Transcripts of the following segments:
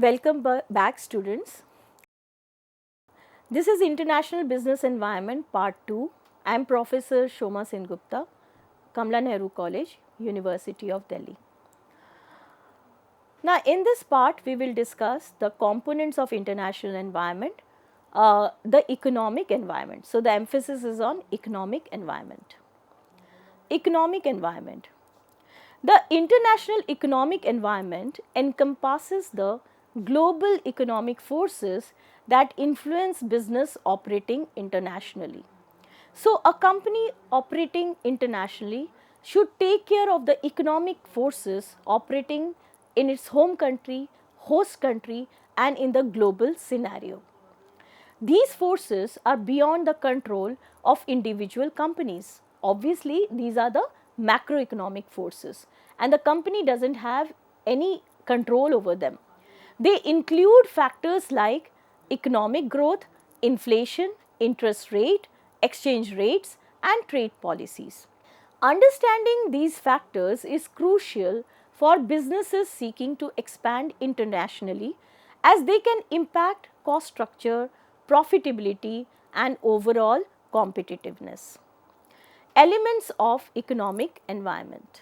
Welcome back, students. This is International Business Environment Part 2. I am Professor Shoma Sengupta, Kamla Nehru College, University of Delhi. Now, in this part, we will discuss the components of international environment, the economic environment. So, the emphasis is on economic environment. Economic environment. The international economic environment encompasses the global economic forces that influence business operating internationally. So, a company operating internationally should take care of the economic forces operating in its home country, host country, and in the global scenario. These forces are beyond the control of individual companies. Obviously, these are the macroeconomic forces, and the company doesn't have any control over them. They include factors like economic growth, inflation, interest rate, exchange rates, and trade policies. Understanding these factors is crucial for businesses seeking to expand internationally, as they can impact cost structure, profitability, and overall competitiveness. Elements of economic environment.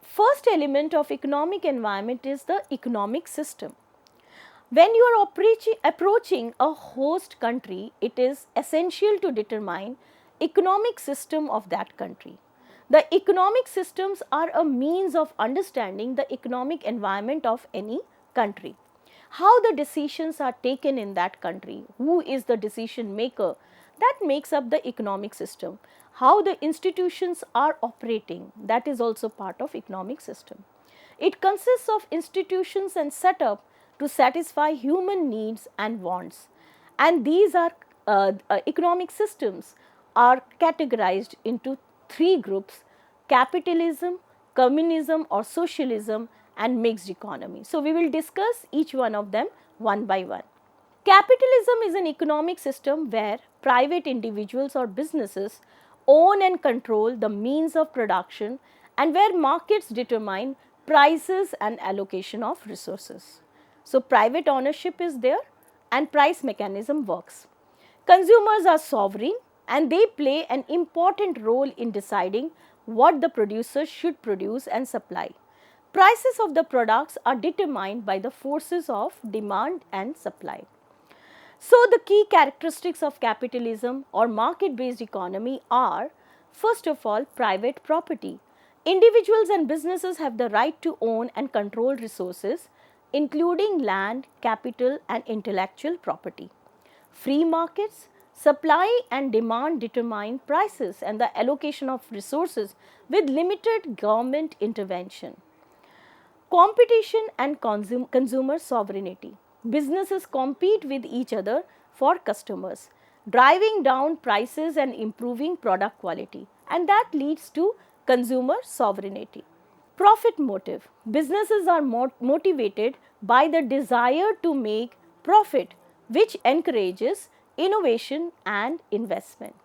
First element of economic environment is the economic system. When you are approaching a host country, it is essential to determine economic system of that country. The economic systems are a means of understanding the economic environment of any country. How the decisions are taken in that country, who is the decision maker, that makes up the economic system. How the institutions are operating, that is also part of economic system. It consists of institutions and setup to satisfy human needs and wants, and these are economic systems are categorized into three groups: capitalism, communism or socialism, and mixed economy. So, we will discuss each one of them one by one. Capitalism is an economic system where private individuals or businesses own and control the means of production, and where markets determine prices and allocation of resources. So, private ownership is there and price mechanism works. Consumers are sovereign and they play an important role in deciding what the producers should produce and supply. Prices of the products are determined by the forces of demand and supply. So, the key characteristics of capitalism or market based economy are, first of all, private property. Individuals and businesses have the right to own and control resources, including land, capital, and intellectual property. Free markets, supply and demand determine prices and the allocation of resources with limited government intervention. Competition and consumer sovereignty. Businesses compete with each other for customers, driving down prices and improving product quality, and that leads to consumer sovereignty. Profit motive. Businesses are motivated by the desire to make profit, which encourages innovation and investment.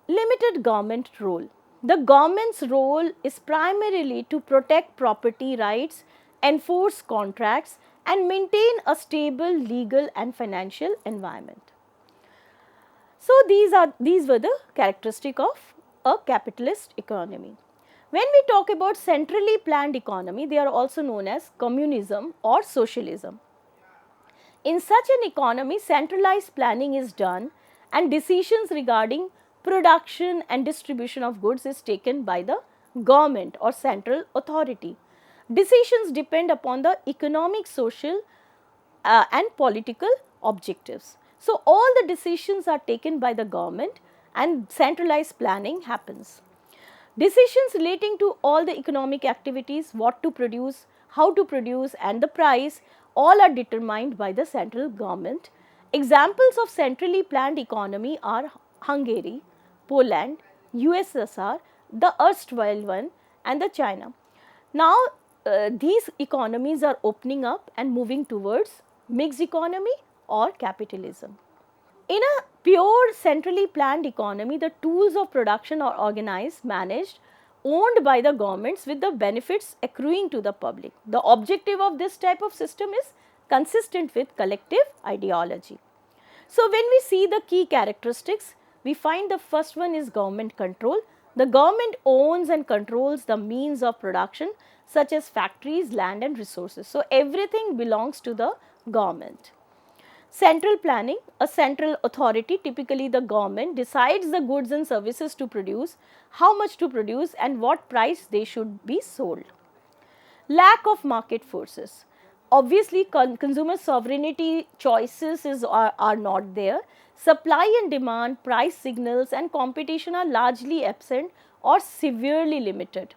Limited government role. The government's role is primarily to protect property rights, enforce contracts, and maintain a stable legal and financial environment. So, these were the characteristics of a capitalist economy. When we talk about centrally planned economy, they are also known as communism or socialism. In such an economy, centralized planning is done and decisions regarding production and distribution of goods is taken by the government or central authority. Decisions depend upon the economic, social and political objectives. So, all the decisions are taken by the government and centralized planning happens. Decisions relating to all the economic activities, what to produce, how to produce, and the price, all are determined by the central government. Examples of centrally planned economy are Hungary, Poland, USSR, the erstwhile one, and the China. Now, these economies are opening up and moving towards mixed economy or capitalism. In a pure centrally planned economy, the tools of production are organized, managed, owned by the governments with the benefits accruing to the public. The objective of this type of system is consistent with collective ideology. So, when we see the key characteristics, we find the first one is government control. The government owns and controls the means of production such as factories, land and resources. So, everything belongs to the government. Central planning, a central authority, typically the government, decides the goods and services to produce, how much to produce and what price they should be sold. Lack of market forces. Obviously, consumer sovereignty choices are not there. Supply and demand, price signals and competition are largely absent or severely limited.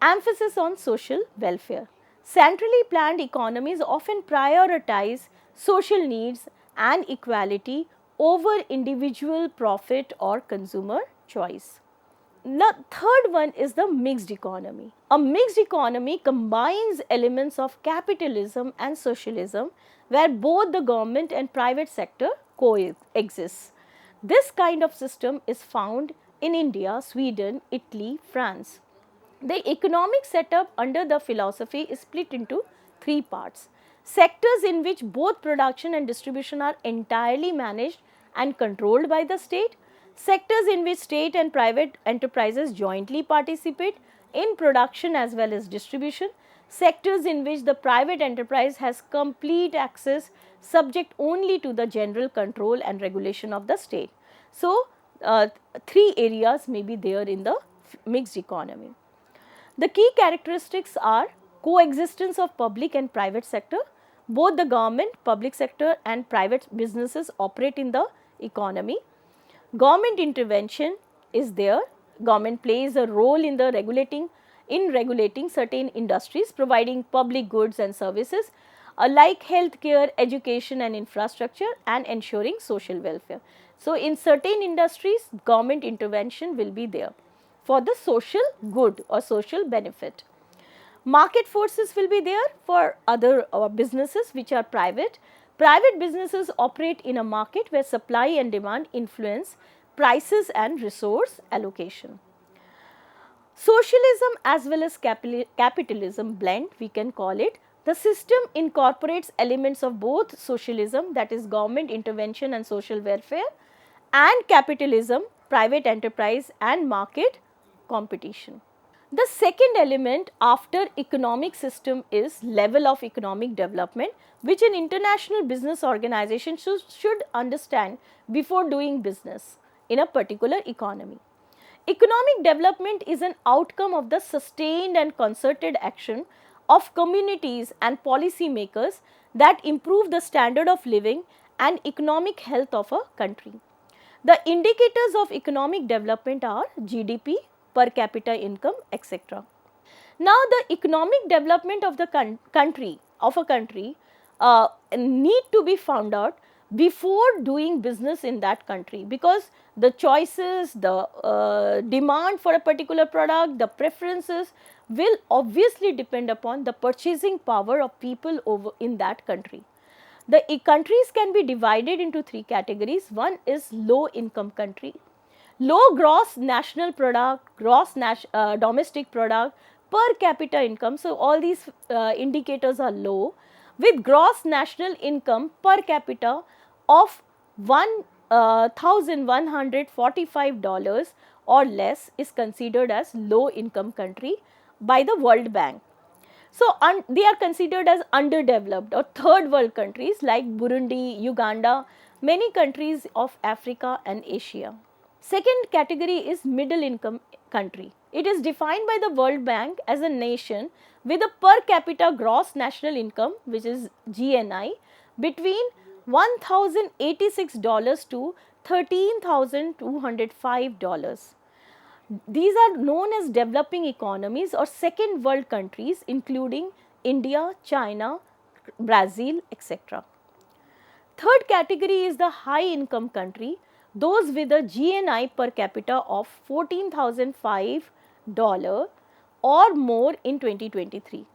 Emphasis on social welfare. Centrally planned economies often prioritize social needs and equality over individual profit or consumer choice. The third one is the mixed economy. A mixed economy combines elements of capitalism and socialism where both the government and private sector coexist. This kind of system is found in India, Sweden, Italy, France. The economic setup under the philosophy is split into three parts. Sectors in which both production and distribution are entirely managed and controlled by the state. Sectors in which state and private enterprises jointly participate in production as well as distribution. Sectors in which the private enterprise has complete access subject only to the general control and regulation of the state. So, three areas may be there in the mixed economy. The key characteristics are coexistence of public and private sector. Both the government, public sector and private businesses operate in the economy. Government intervention is there. Government plays a role in the regulating certain industries, providing public goods and services like healthcare, education and infrastructure and ensuring social welfare. So, in certain industries, government intervention will be there for the social good or social benefit. Market forces will be there for other businesses which are private. Private businesses operate in a market where supply and demand influence prices and resource allocation. Socialism as well as capitalism blend, we can call it. The system incorporates elements of both socialism, that is government intervention and social welfare, and capitalism, private enterprise and market competition. The second element after economic system is level of economic development, which an international business organization should understand before doing business in a particular economy. Economic development is an outcome of the sustained and concerted action of communities and policy makers that improve the standard of living and economic health of a country. The indicators of economic development are GDP, per capita income, etc. Now, the economic development of the country need to be found out before doing business in that country, because the choices, the demand for a particular product, the preferences will obviously depend upon the purchasing power of people over in that country. The countries can be divided into three categories. One is low income country. Low gross national product, domestic product, per capita income. So, all these indicators are low, with gross national income per capita of $1,145 or less is considered as low income country by the World Bank. So, they are considered as underdeveloped or third world countries like Burundi, Uganda, many countries of Africa and Asia. Second category is middle income country. It is defined by the World Bank as a nation with a per capita gross national income, which is GNI, between $1,086 to $13,205. These are known as developing economies or second world countries, including India, China, Brazil, etc. Third category is the high income country, those with a GNI per capita of $14,005 or more in 2023.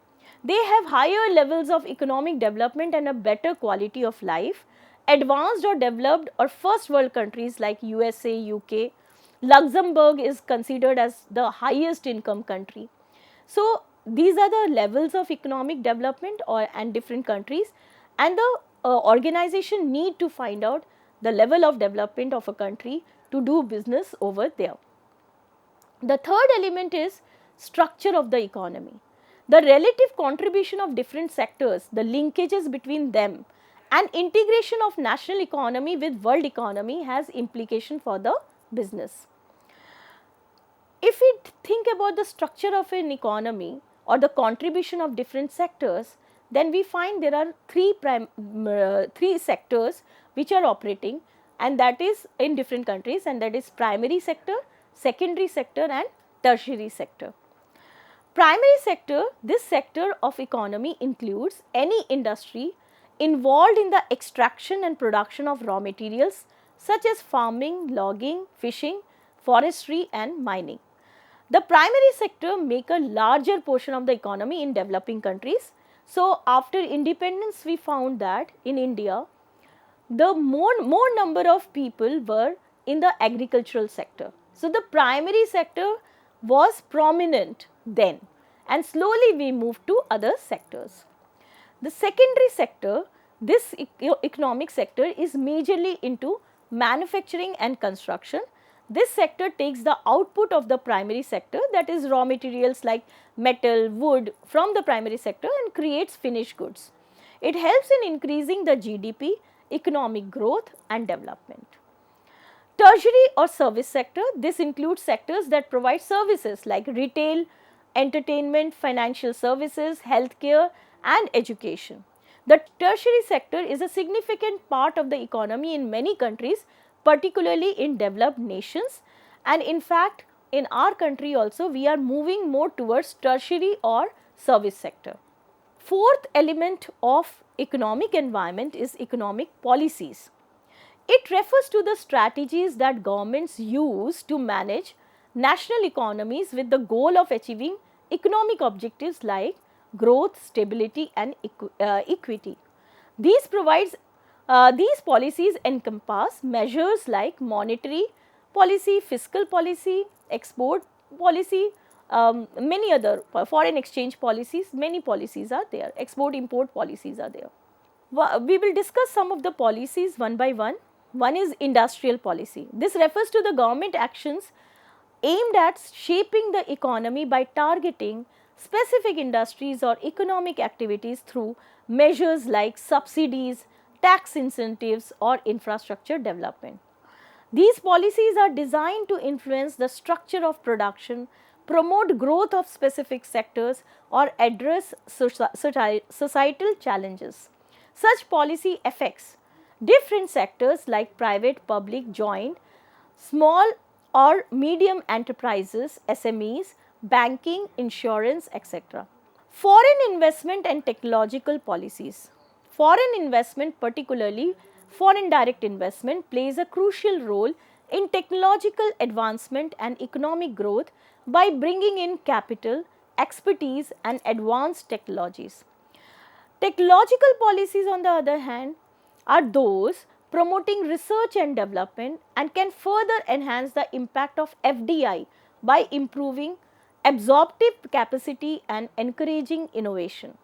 They have higher levels of economic development and a better quality of life. Advanced or developed or first world countries like USA, UK, Luxembourg is considered as the highest income country. So, these are the levels of economic development and different countries, and the organization need to find out the level of development of a country to do business over there. The third element is structure of the economy. The relative contribution of different sectors, the linkages between them, and integration of national economy with world economy has implication for the business. If we think about the structure of an economy or the contribution of different sectors, then we find there are three sectors which are operating, and that is in different countries, and that is primary sector, secondary sector and tertiary sector. Primary sector, this sector of economy includes any industry involved in the extraction and production of raw materials such as farming, logging, fishing, forestry and mining. The primary sector make a larger portion of the economy in developing countries. So, after independence we found that in India, the more number of people were in the agricultural sector. So, the primary sector was prominent then, and slowly we moved to other sectors. The secondary sector, this economic sector is majorly into manufacturing and construction. This sector takes the output of the primary sector, that is raw materials like metal, wood from the primary sector, and creates finished goods. It helps in increasing the GDP, economic growth and development. Tertiary or service sector, this includes sectors that provide services like retail, entertainment, financial services, healthcare and education. The tertiary sector is a significant part of the economy in many countries, particularly in developed nations, and in fact in our country also we are moving more towards tertiary or service sector. Fourth element of economic environment is economic policies. It refers to the strategies that governments use to manage national economies with the goal of achieving economic objectives like growth, stability and equity. These policies encompass measures like monetary policy, fiscal policy, export policy, many other foreign exchange policies, many policies are there, export import policies are there. We will discuss some of the policies one by one. One is industrial policy. This refers to the government actions aimed at shaping the economy by targeting specific industries or economic activities through measures like subsidies, tax incentives or infrastructure development. These policies are designed to influence the structure of production, promote growth of specific sectors or address societal challenges. Such policy affects different sectors like private, public, joint, small or medium enterprises, SMEs, banking, insurance, etc. Foreign investment and technological policies. Foreign investment, particularly foreign direct investment, plays a crucial role in technological advancement and economic growth by bringing in capital, expertise and advanced technologies. Technological policies, on the other hand, are those promoting research and development and can further enhance the impact of FDI by improving absorptive capacity and encouraging innovation.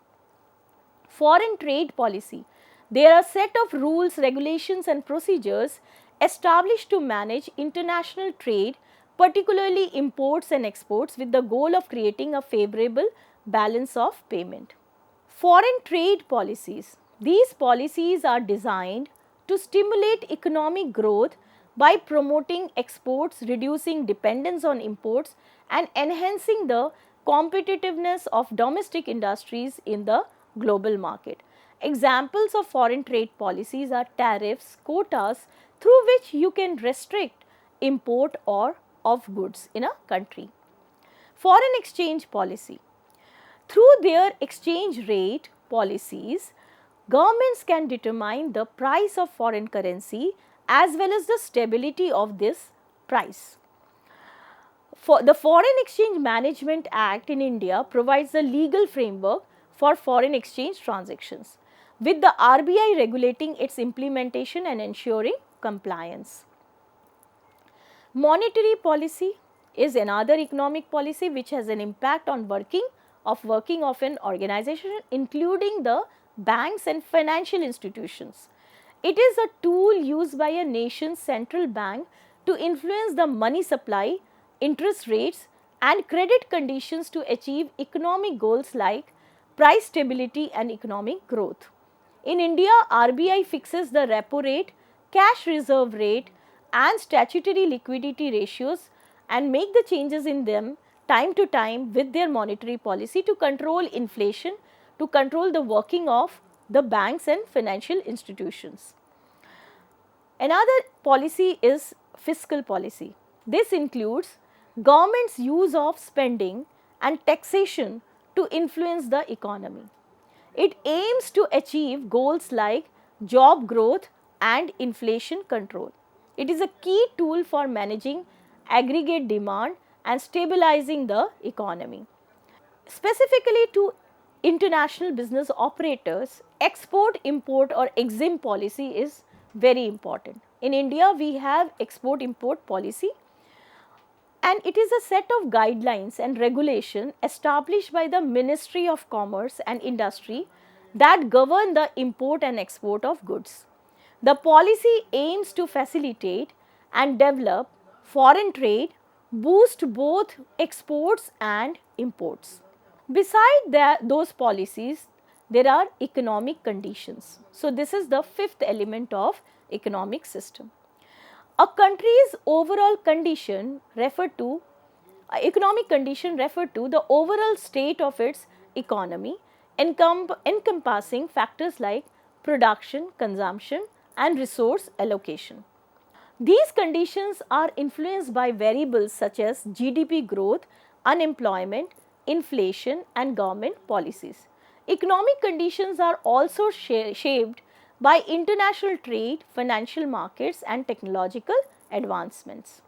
Foreign trade policy. There are a set of rules, regulations and procedures established to manage international trade, particularly imports and exports, with the goal of creating a favorable balance of payment. Foreign trade policies. These policies are designed to stimulate economic growth by promoting exports, reducing dependence on imports and enhancing the competitiveness of domestic industries in the global market. Examples of foreign trade policies are tariffs, quotas through which you can restrict import or of goods in a country. Foreign exchange policy. Through their exchange rate policies, governments can determine the price of foreign currency as well as the stability of this price. The Foreign Exchange Management Act in India provides the legal framework for foreign exchange transactions, with the RBI regulating its implementation and ensuring compliance. Monetary policy is another economic policy which has an impact on working of working of an organization, including the banks and financial institutions. It is a tool used by a nation's central bank to influence the money supply, interest rates and credit conditions to achieve economic goals like price stability and economic growth. In India, RBI fixes the repo rate, cash reserve rate and statutory liquidity ratios and make the changes in them time to time with their monetary policy to control inflation, to control the working of the banks and financial institutions. Another policy is fiscal policy. This includes government's use of spending and taxation to influence the economy. It aims to achieve goals like job growth and inflation control. It is a key tool for managing aggregate demand and stabilizing the economy. Specifically to international business operators, export, import or EXIM policy is very important. In India, we have export import policy and it is a set of guidelines and regulation established by the Ministry of Commerce and Industry that govern the import and export of goods. The policy aims to facilitate and develop foreign trade, boost both exports and imports. Beside those policies, there are economic conditions. So, this is the fifth element of economic system. A country's overall condition referred to, economic condition referred to the overall state of its economy, encompassing factors like production, consumption and resource allocation. These conditions are influenced by variables such as GDP growth, unemployment, inflation and government policies. Economic conditions are also shaped by international trade, financial markets and technological advancements.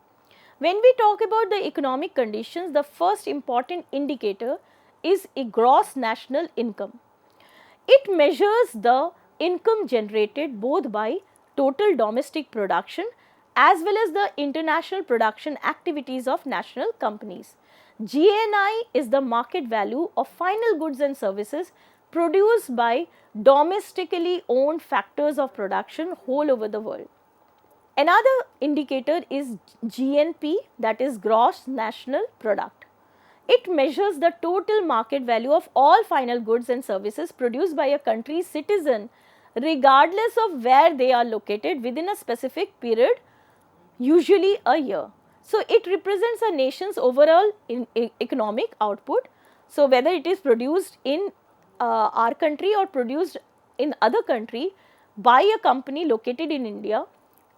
When we talk about the economic conditions, the first important indicator is a gross national income. It measures the income generated both by total domestic production as well as the international production activities of national companies. GNI is the market value of final goods and services produced by domestically owned factors of production whole over the world. Another indicator is GNP, that is gross national product. It measures the total market value of all final goods and services produced by a country's citizen regardless of where they are located within a specific period, usually a year. So, it represents a nation's overall economic output. So, whether it is produced in our country or produced in other country by a company located in India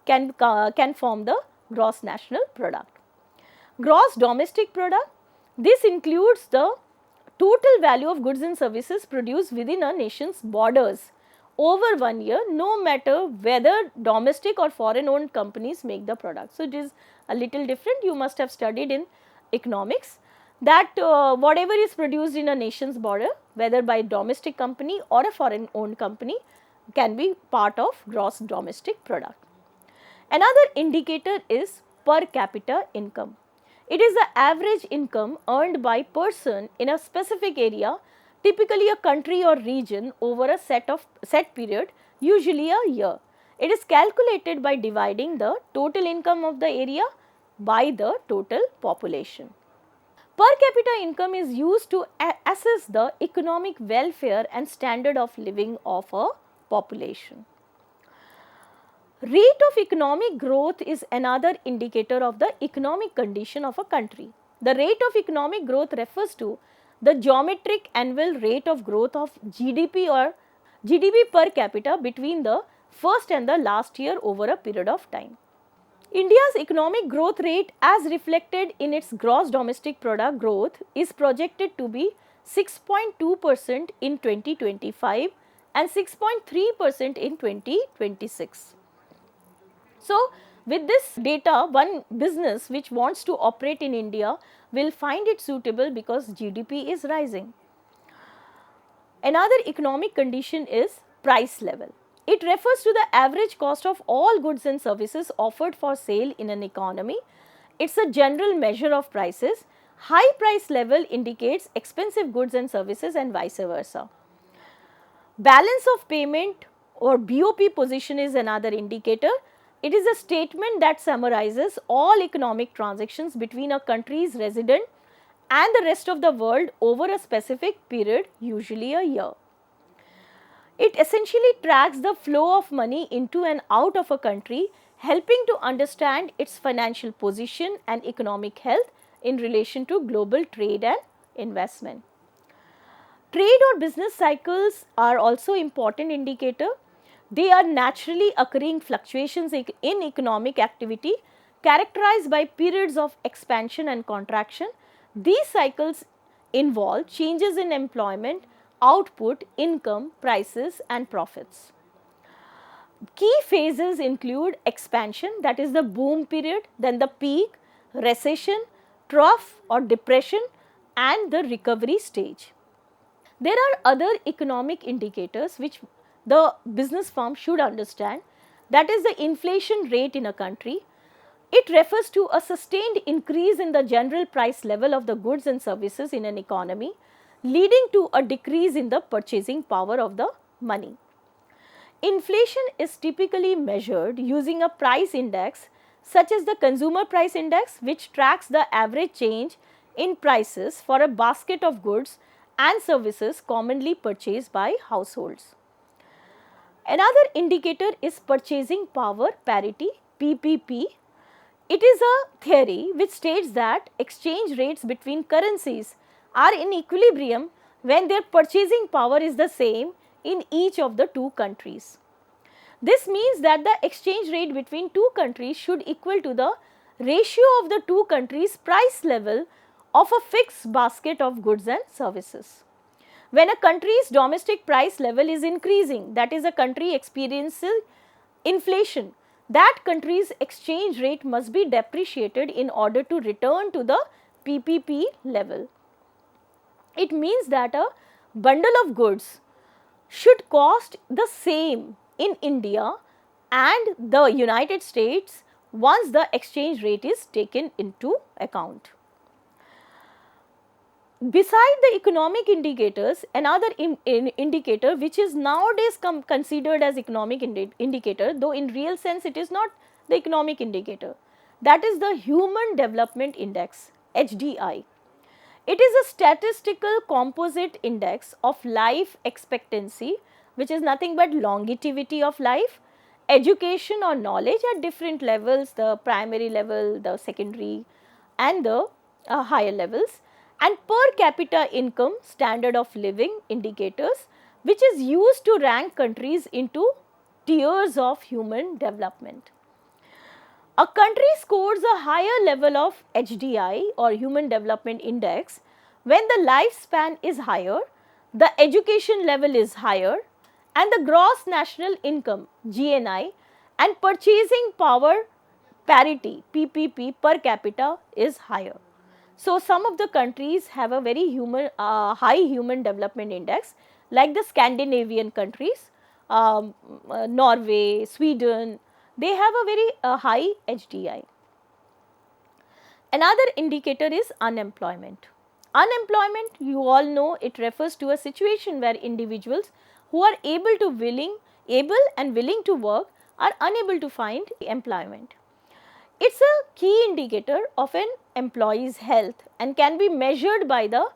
can form the gross national product. Gross domestic product, this includes the total value of goods and services produced within a nation's borders over 1 year, no matter whether domestic or foreign owned companies make the product. So, it is a little different. You must have studied in economics that whatever is produced in a nation's border, whether by domestic company or a foreign owned company, can be part of gross domestic product. Another indicator is per capita income. It is the average income earned by person in a specific area, typically a country or region over a set period, usually a year. It is calculated by dividing the total income of the area by the total population. Per capita income is used to assess the economic welfare and standard of living of a population. Rate of economic growth is another indicator of the economic condition of a country. The rate of economic growth refers to the geometric annual rate of growth of GDP or GDP per capita between the first and the last year over a period of time. India's economic growth rate as reflected in its gross domestic product growth is projected to be 6.2% in 2025 and 6.3% in 2026. So, with this data, one business which wants to operate in India will find it suitable because GDP is rising. Another economic condition is price level. It refers to the average cost of all goods and services offered for sale in an economy. It is a general measure of prices. High price level indicates expensive goods and services and vice versa. Balance of payment or BOP position is another indicator. It is a statement that summarizes all economic transactions between a country's resident and the rest of the world over a specific period, usually a year. It essentially tracks the flow of money into and out of a country, helping to understand its financial position and economic health in relation to global trade and investment. Trade or business cycles are also important indicator. They are naturally occurring fluctuations in economic activity characterized by periods of expansion and contraction. These cycles involve changes in employment, output, income, prices and profits. Key phases include expansion, that is the boom period, then the peak, recession, trough or depression and the recovery stage. There are other economic indicators which the business firm should understand, that is the inflation rate in a country. It refers to a sustained increase in the general price level of the goods and services in an economy, leading to a decrease in the purchasing power of the money. Inflation is typically measured using a price index such as the consumer price index, which tracks the average change in prices for a basket of goods and services commonly purchased by households. Another indicator is purchasing power parity, PPP. It is a theory which states that exchange rates between currencies are in equilibrium when their purchasing power is the same in each of the two countries. This means that the exchange rate between two countries should equal to the ratio of the two countries' price level of a fixed basket of goods and services. When a country's domestic price level is increasing, that is, a country experiences inflation, that country's exchange rate must be depreciated in order to return to the PPP level. It means that a bundle of goods should cost the same in India and the United States once the exchange rate is taken into account. Beside the economic indicators, another indicator which is nowadays considered as economic indicator, though in real sense it is not the economic indicator, that is the Human Development Index, HDI. It is a statistical composite index of life expectancy, which is nothing but longevity of life, education or knowledge at different levels, the primary level, the secondary and the higher levels, and per capita income, standard of living indicators, which is used to rank countries into tiers of human development. A country scores a higher level of HDI or Human Development Index when the lifespan is higher, the education level is higher and the gross national income GNI and purchasing power parity PPP per capita is higher. So, some of the countries have a very high human development index, like the Scandinavian countries, Norway, Sweden, they have a very high HDI. Another indicator is unemployment. Unemployment, you all know, it refers to a situation where individuals who are able and willing to work are unable to find employment. It is a key indicator of an employee's health and can be measured by the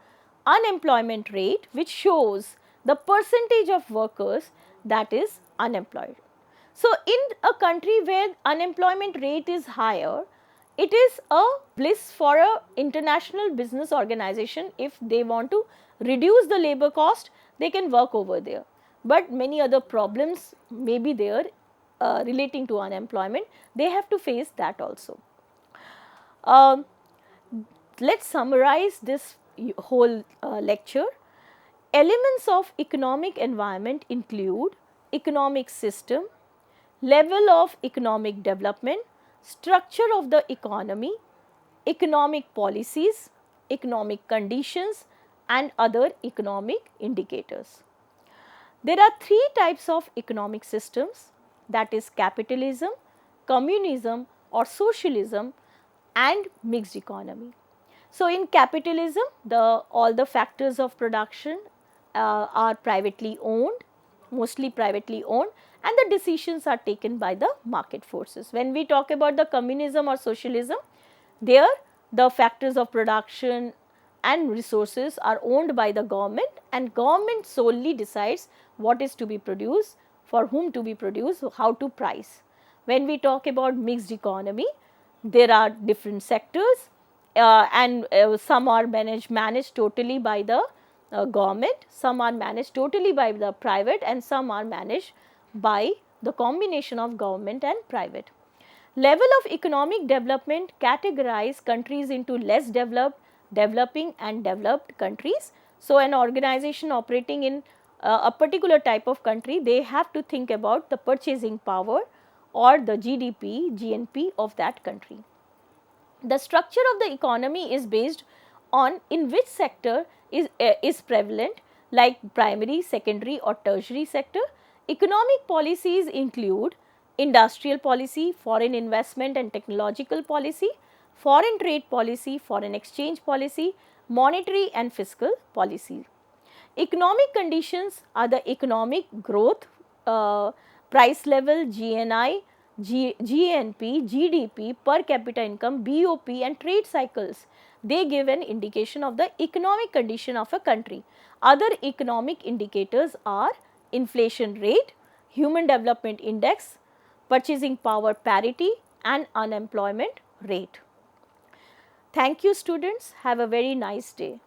unemployment rate, which shows the percentage of workers that is unemployed. So, in a country where unemployment rate is higher, it is a bliss for an international business organization. If they want to reduce the labor cost, they can work over there. But many other problems may be there relating to unemployment, they have to face that also. Let us summarize this whole lecture. Elements of economic environment include economic system, level of economic development, structure of the economy, economic policies, economic conditions and other economic indicators. There are three types of economic systems, that is capitalism, communism or socialism and mixed economy. So, in capitalism, all the factors of production are privately owned, mostly privately owned, and the decisions are taken by the market forces. When we talk about the communism or socialism, there the factors of production and resources are owned by the government, and government solely decides what is to be produced, for whom to be produced, how to price. When we talk about mixed economy, there are different sectors and some are managed totally by the government, some are managed totally by the private, and some are managed by the combination of government and private. Level of economic development categorize countries into less developed, developing and developed countries. So, an organization operating in a particular type of country, they have to think about the purchasing power or the GDP, GNP of that country. The structure of the economy is based on in which sector is prevalent, like primary, secondary or tertiary sector. Economic policies include industrial policy, foreign investment and technological policy, foreign trade policy, foreign exchange policy, monetary and fiscal policy. Economic conditions are the economic growth, price level, GNI, GNP, GDP, per capita income, BOP and trade cycles. They give an indication of the economic condition of a country. Other economic indicators are inflation rate, human development index, purchasing power parity and unemployment rate. Thank you students. Have a very nice day.